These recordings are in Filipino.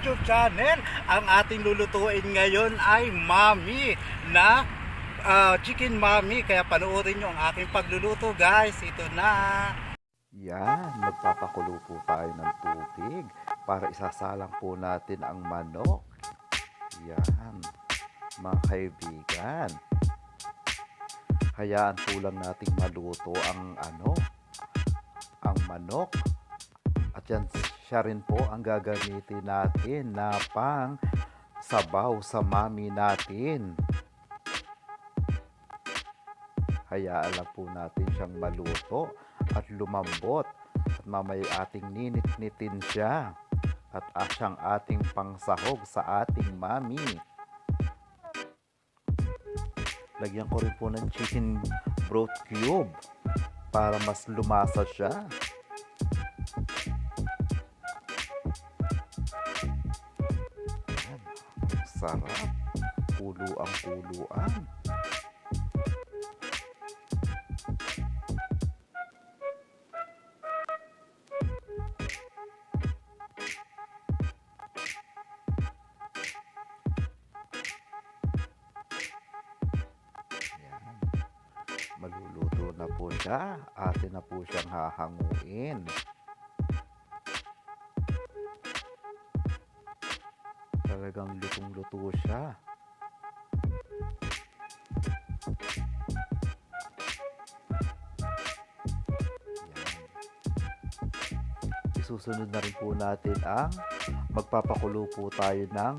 YouTube channel. Ang ating lulutuin ngayon ay Mami na chicken Mami. Kaya panoorin nyo ang aking pagluluto guys. Ito na. Yan, magpapakulo po tayo ng tubig para isasalang po natin ang manok. Yan, mga kaibigan. Hayaan po lang nating maluto ang ang manok. At yan, siya rin po ang gagamitin natin na pang sabaw sa Mami natin. Hayaan lang po natin siyang maluto at lumambot. At mamaya ating ninit-nitin siya. At siyang ating pangsahog sa ating Mami. Lagyan ko rin po ng chicken broth cube para mas lumasa siya. Yan, sarap. Kuluan. Maluluto na po siya. Atin na po siyang hahanguin. Talagang lutong-luto siya. Yan. Isusunod na rin po natin ang magpapakulo po tayo ng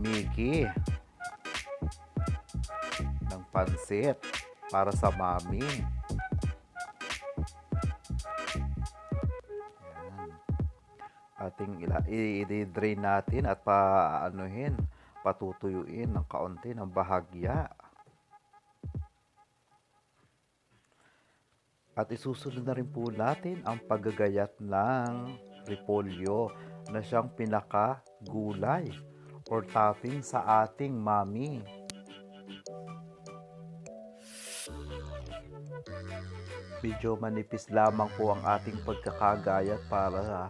Mickey ng pansit para sa Mami. Yan. Ating i-drain natin at patutuyuin ng kaunti ng bahagya. At isusunod na rin po natin ang paggagayat ng repolyo na siyang pinaka-gulay or topping sa ating Mami. Medyo manipis lamang po ang ating pagkakagayat para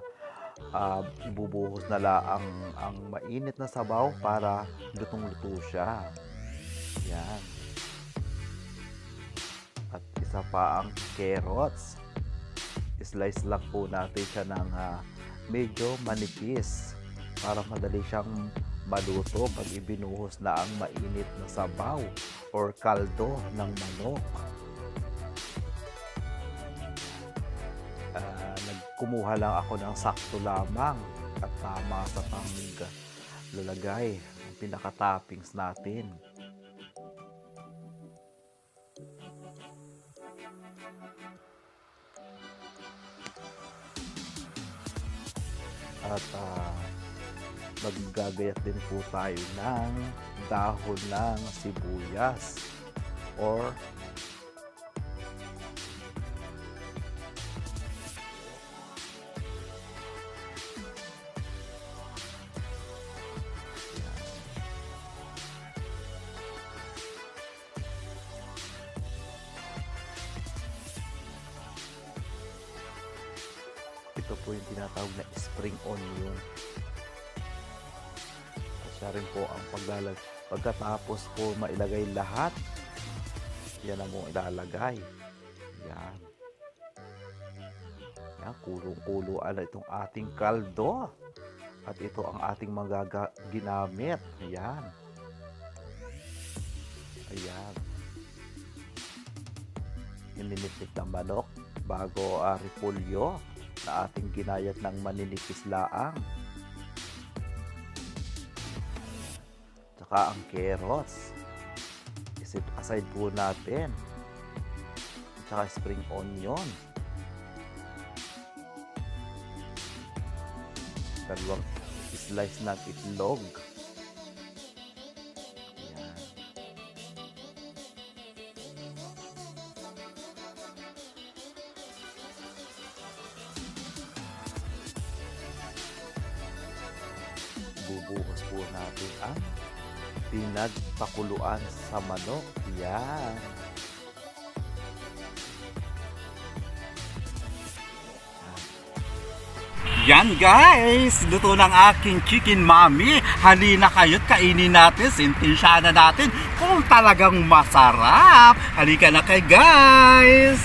ibubuhos na lang ang mainit na sabaw para lutong-luto siya. Yan. At isa pa ang carrots. Slice lang po natin siya ng medyo manipis para madali siyang maluto pag ibinuhos na ang mainit na sabaw or kaldo ng manok. Kumuha lang ako ng sakto lamang at tama sa lalagay ang pinaka-toppings natin. At maggagayat din po tayo ng dahon ng sibuyas or ito po yung tinatawag na spring onion. At siya rin po ang pagkatapos po mailagay lahat, yan ang mo ilalagay. Yan. Yan, kulong-kuluan na itong ating kaldo. At ito ang ating ginamit. Ayan. Ayan. Ininipit ng manok bago repolyo na ating ginayat ng maninipis laang. Tsaka ang carrots. Isip aside po natin. Tsaka spring onion. Dalawang slice ng itlog. Ayan. Bubuhos po natin ang pinagpakuluan sa manok. Yan. Yan guys, luto ng aking chicken mami. Halina kayo't kainin natin, sintensya na natin kung talagang masarap. Halika na kay guys.